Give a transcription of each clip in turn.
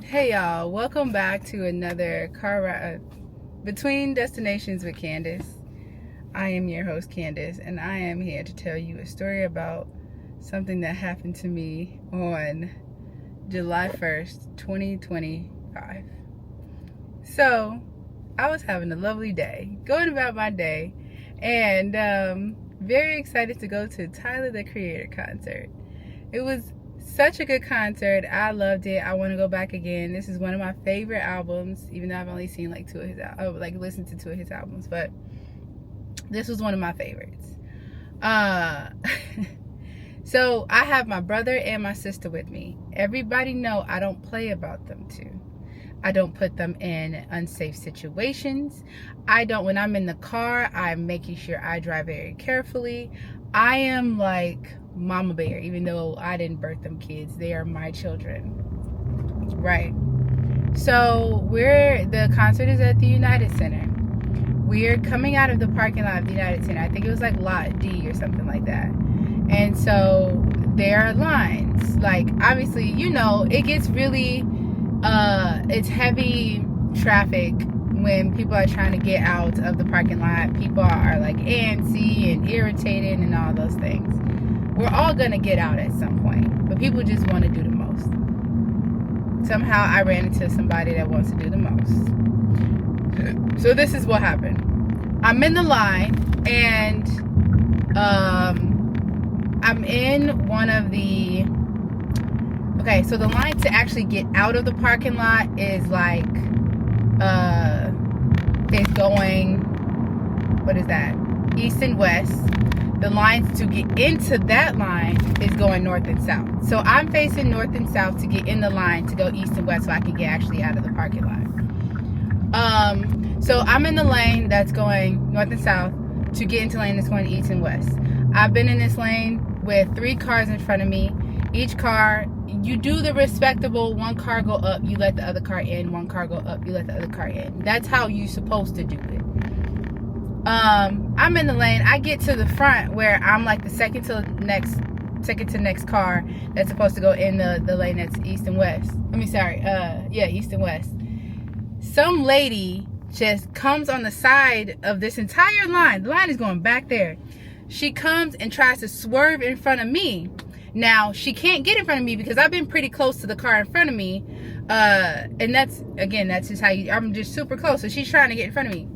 Hey y'all, welcome back to another car ride between destinations with Candace. I am your host Candace, and I am here to tell you a story about something that happened to me on July 1st, 2025. So, I was having a lovely day, going about my day, and very excited to go to Tyler the Creator concert. It was such a good concert. I loved it. I want to go back again. This is one of my favorite albums, even though I've only seen like two of his listened to two of his albums, but this was one of my favorites. So I have my brother and my sister with me. Everybody know I don't play about them two. I don't put them in unsafe situations. When I'm in the car, I'm making sure I drive very carefully. I am like Mama Bear, even though I didn't birth them kids. They are my children. Right. So the concert is at the United Center. We're coming out of the parking lot of the United Center. I think it was like lot D or something like that. And so there are lines. Like, obviously, it gets really it's heavy traffic when people are trying to get out of the parking lot. People are like antsy and irritated and all those things. We're all gonna get out at some point, but people just want to do the most. Somehow I ran into somebody that wants to do the most. So this is what happened. I'm in the line, and I'm in one of the... Okay, so the line to actually get out of the parking lot is like, is going, what is that? East and west. The lines to get into that line is going north and south. So I'm facing north and south to get in the line to go east and west so I can get actually out of the parking lot. So I'm in the lane that's going north and south to get into the lane that's going east and west. I've been in this lane with 3 cars in front of me. Each car, you do the respectable, one car go up, you let the other car in, one car go up, you let the other car in. That's how you're supposed to do it. I'm in the lane. I get to the front where I'm like the second to next car that's supposed to go in the lane that's east and west. East and west. Some lady just comes on the side of this entire line. The line is going back there. She comes and tries to swerve in front of me. Now, she can't get in front of me because I've been pretty close to the car in front of me. And that's just how I'm just super close. So she's trying to get in front of me.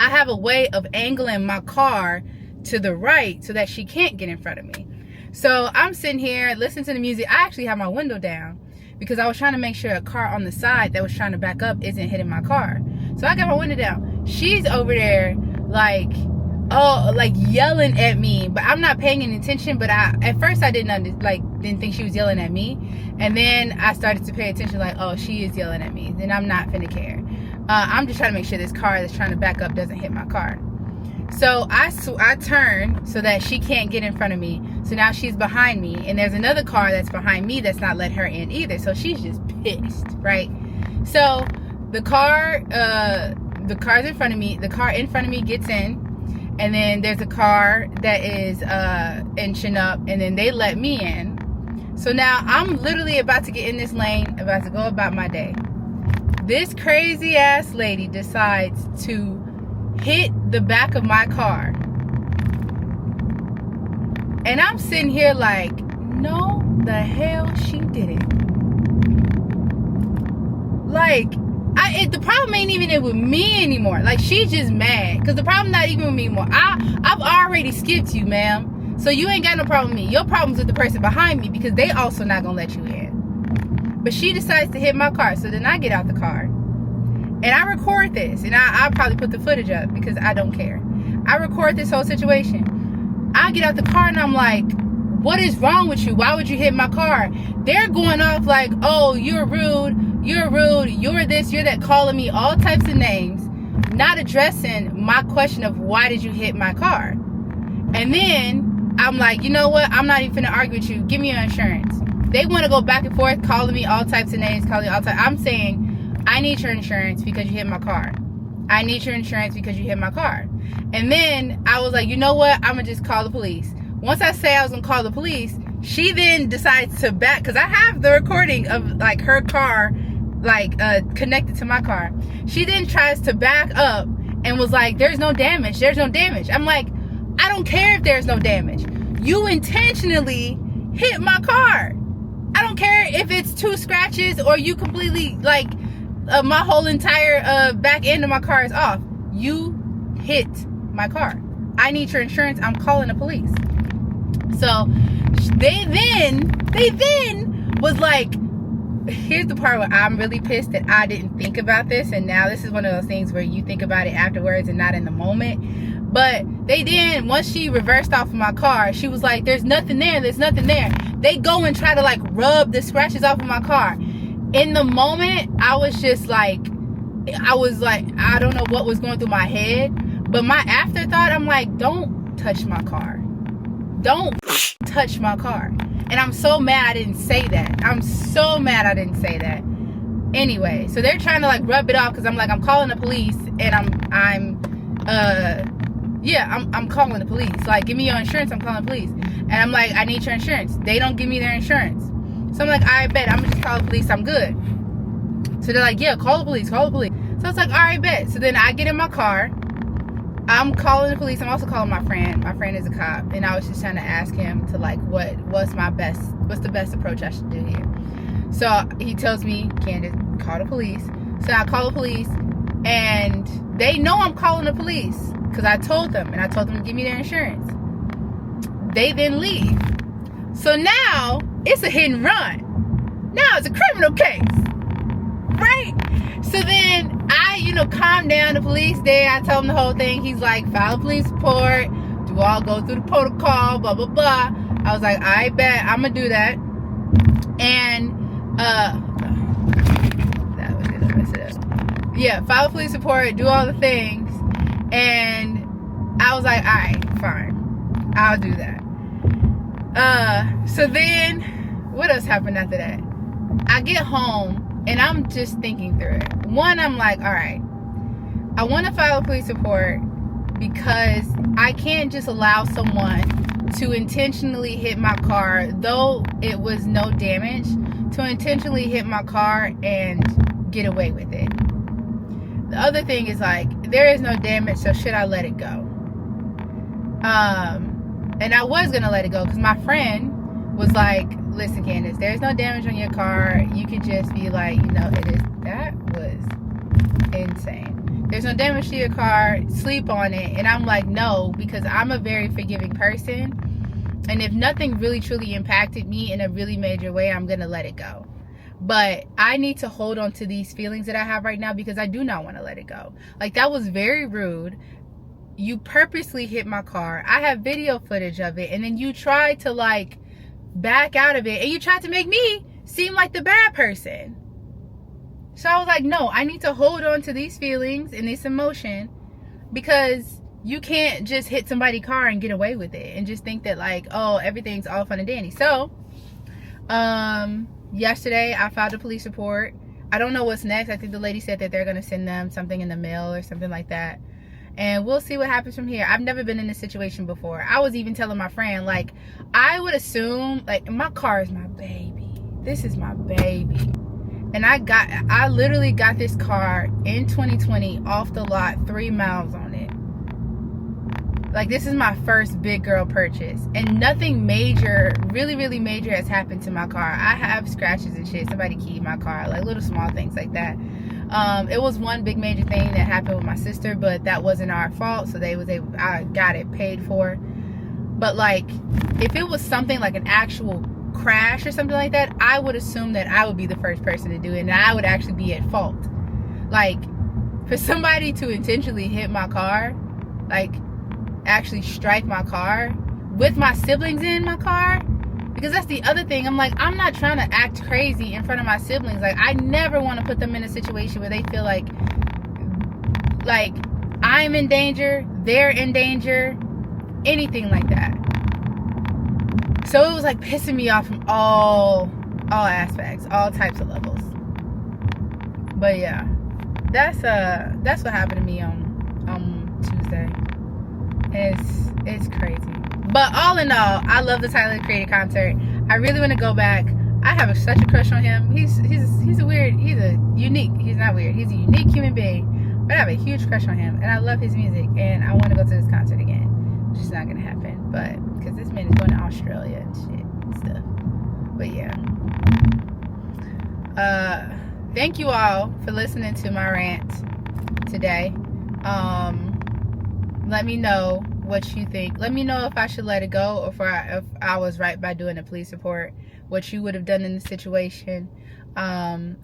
I have a way of angling my car to the right so that she can't get in front of me. So I'm sitting here listening to the music. I actually have my window down because I was trying to make sure a car on the side that was trying to back up isn't hitting my car. So I got my window down. She's over there like yelling at me, but I'm not paying any attention. But at first I didn't think she was yelling at me, and then I started to pay attention, like, oh, she is yelling at me. Then I'm not finna care. I'm just trying to make sure this car that's trying to back up doesn't hit my car. So I turn so that she can't get in front of me. So now she's behind me, and there's another car that's behind me that's not letting her in either. So she's just pissed, right? So the car's in front of me. The car in front of me gets in. And then there's a car that is inching up, and then they let me in. So now I'm literally about to get in this lane, about to go about my day. This crazy ass lady decides to hit the back of my car. And I'm sitting here like, no, the hell she didn't. Like, the problem ain't even with me anymore. Like, she's just mad because the problem not even with me anymore. I've already skipped you, ma'am, so you ain't got no problem with me. Your problem's with the person behind me because they also not gonna let you in. But she decides to hit my car. So then I get out the car and I record this, and I'll probably put the footage up because I don't care. I record this whole situation. I get out the car and I'm like, what is wrong with you? Why would you hit my car? They're going off like, oh, you're rude, you're this, you're that, calling me all types of names, not addressing my question of why did you hit my car. And then I'm like, you know what? I'm not even gonna argue with you. Give me your insurance. They want to go back and forth, calling me all types of names, I'm saying, I need your insurance because you hit my car. I need your insurance because you hit my car. And then I was like, you know what? I'm gonna just call the police. Once I say I was gonna call the police, She then decides to back, because I have the recording of like her car like connected to my car. She then tries to back up and was like, there's no damage, there's no damage. I'm like, I don't care if there's no damage. You intentionally hit my car. I don't care if it's 2 scratches or you completely like my whole entire back end of my car is off. You hit my car. I need your insurance. I'm calling the police. So they then was like, here's the part where I'm really pissed that I didn't think about this, and now this is one of those things where you think about it afterwards and not in the moment. But they did, once she reversed off of my car, she was like, there's nothing there, there's nothing there. They go and try to like rub the scratches off of my car. In the moment, I was like, I don't know what was going through my head, but my afterthought, I'm like, don't touch my car. Don't touch my car. And I'm so mad I didn't say that. I'm so mad I didn't say that. Anyway, so they're trying to like rub it off, because I'm like, I'm calling the police, and I'm calling the police. Like, give me your insurance, I'm calling the police. And I'm like, I need your insurance. They don't give me their insurance. So I'm like, I bet, I'm gonna just call the police, I'm good. So they're like, yeah, call the police, call the police. So it's like, all right, bet. So then I get in my car, I'm calling the police. I'm also calling my friend. My friend is a cop, and I was just trying to ask him to like, what's the best approach I should do here. So he tells me, Candace, call the police. So I call the police, and they know I'm calling the police because I told them, and I told them to give me their insurance. They then leave. So now it's a hit and run. Now it's a criminal case, right? So then I, calm down the police there. I tell him the whole thing. He's like, file a police report. Do all go through the protocol, blah, blah, blah. I was like, I bet I'm going to do that. And, that was it. I messed it up. Yeah, file a police report, do all the things. And I was like, all right, fine. I'll do that. So then, what else happened after that? I get home, and I'm just thinking through it. One, I'm like, all right, I want to file a police report because I can't just allow someone to intentionally hit my car, though it was no damage, to intentionally hit my car and get away with it. The other thing is like, there is no damage, so should I let it go? And I was going to let it go because my friend was like, listen, Candace, there's no damage on your car. You could just be like, that was insane. There's no damage to your car. Sleep on it. And I'm like, no, because I'm a very forgiving person. And if nothing really truly impacted me in a really major way, I'm going to let it go. But I need to hold on to these feelings that I have right now because I do not want to let it go. Like, that was very rude. You purposely hit my car. I have video footage of it. And then you tried to like back out of it, and you tried to make me seem like the bad person. So I was like, no, I need to hold on to these feelings and this emotion, because you can't just hit somebody's car and get away with it and just think that like, oh, everything's all fun and dandy. So yesterday I filed a police report. I don't know what's next. I think the lady said that they're going to send them something in the mail or something like that, and we'll see what happens from here. I've never been in this situation before. I was even telling my friend, like, I would assume, like, my car is my baby. This is my baby. And I literally got this car in 2020 off the lot, 3 miles on it. Like, this is my first big girl purchase. And nothing major, really, really major has happened to my car. I have scratches and shit. Somebody keyed my car, like little small things like that. It was one big major thing that happened with my sister, but that wasn't our fault, so I got it paid for. But like, if it was something like an actual crash or something like that, I would assume that I would be the first person to do it, and I would actually be at fault. Like, for somebody to intentionally hit my car, like actually strike my car with my siblings in my car, because that's the other thing. I'm like, I'm not trying to act crazy in front of my siblings. Like, I never want to put them in a situation where they feel like I'm in danger, they're in danger, anything like that. So it was like pissing me off from all aspects, all types of levels. But yeah, that's what happened to me on Tuesday. It's crazy. But all in all, I love the Tyler the Creator concert. I really want to go back. I have such a crush on him. He's unique. He's not weird. He's a unique human being. But I have a huge crush on him, and I love his music, and I want to go to this concert again. Which is not gonna happen, but because this man is going to Australia and shit and stuff. But yeah. Thank you all for listening to my rant today. Let me know what you think. Let me know if I should let it go, or if I was right by doing a police report, what you would have done in the situation. I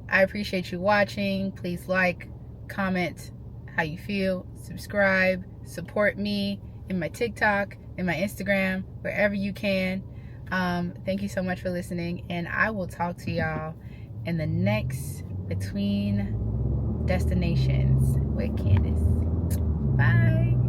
appreciate you watching. Please like, comment how you feel, subscribe, support me in my TikTok, in my Instagram, wherever you can. Thank you so much for listening, and I will talk to y'all in the next Between Destinations with Candace. Bye.